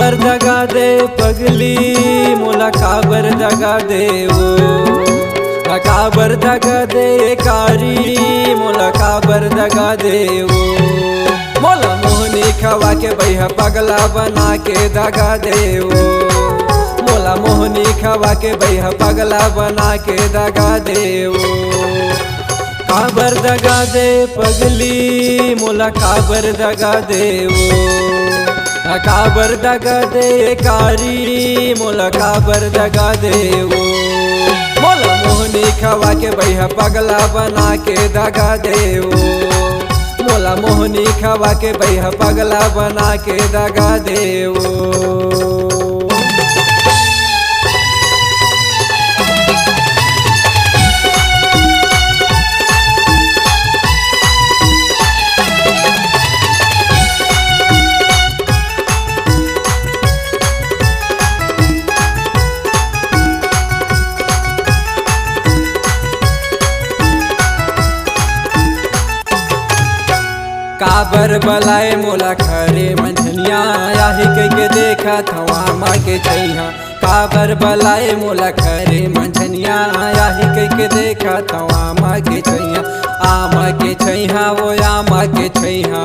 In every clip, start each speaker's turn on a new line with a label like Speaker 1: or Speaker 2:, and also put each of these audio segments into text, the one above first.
Speaker 1: काबर दगा दे पगली मोला काबर दगा दे वो काबर दगा दे कारी मोला काबर दगा दे वो मोला मोहनी खवा के भैया पगला बना के दगा दे वो मोला मोहनी खवा के भैया पगला बना के दगा दे वो काबर दगा दे पगली मोला काबर दगा दे वो काबर दगा दे कारी मोला काबर दगा दे वो मोला मोहनी खवा के भैया पगला बना के दगा दे वो मोला मोहनी खवा के भैया पगला बना के दगा दे वो काबर बलाए मोला खरे मंझनिया याही के देखा थवा माँ के छैहा काबर बलाए मोला खरे मंझनिया याही के देखा थवा माँ के छैहा आमा के छैहा वो आमा के छैहा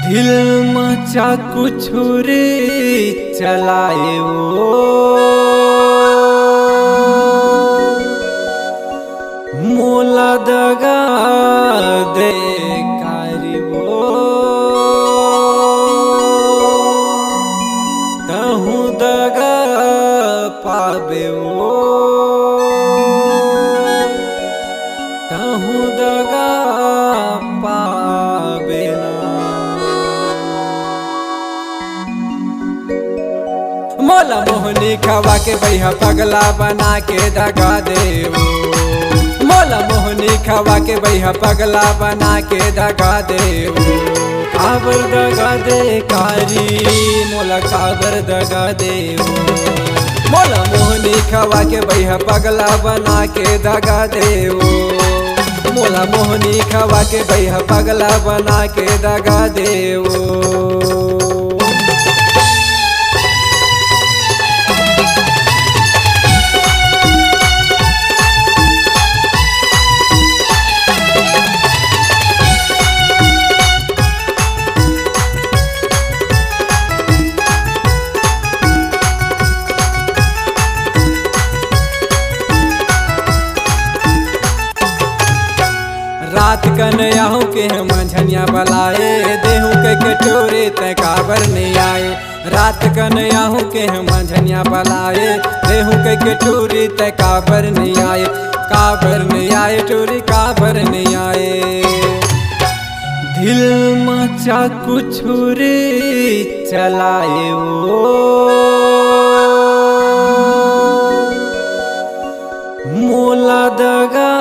Speaker 1: दिल मचा कुछ रे चलाए वो मोला दगा दे कारी वो तहु दगा पाबे वो तहु दगा पाबे ना मोला मोहनी खवा के भैया पगला बना के दगा दे वो मोला मोहनी खवा के भैया पगला बना के दगा दे काबर दगा दे कारी मोला काबर दगा दे मोला मोहनी खवा के भैया पगला बना के दगा दे मोला मोहनी खवा के भैया पगला बना के दगा दे रात कन्याहू के मंझनिया बलाए देहू के कटोरे ते काबर नहीं आए रात कन्याहू के मंझनिया बलाए देहू के कटोरे ते काबर नहीं आए टोरी काबर नहीं आए दिल मचा कुछ रे चलाए वो मोला दगा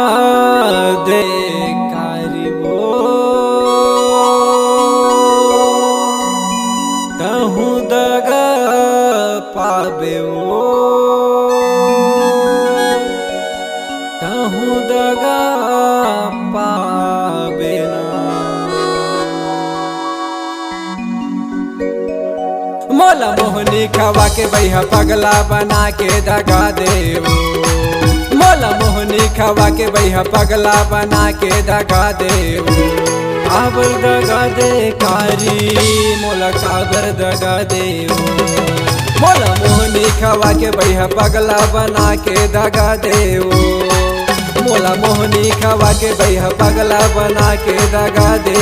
Speaker 1: दे कारी वो तहु दगा पाबे वो तहु दगा पाबे ना मोला मोहनी खवा के भैया पगला बना के दगा दे मोला मोहनी खवा के भैया पगला बना के दगा दे काबर दगा दे कारी मोला काबर दगा दे मोला मोहनी खवा के भैया पगला बना के दगा दे मोला मोहनी खवा के भैया पगला बना के दगा दे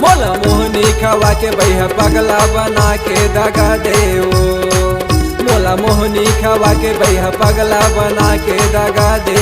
Speaker 1: मोला मोहनी खवा के भैया पगला बना के दगा दे मोला मोहनी खवा के भैया पगला बना के दगा दे।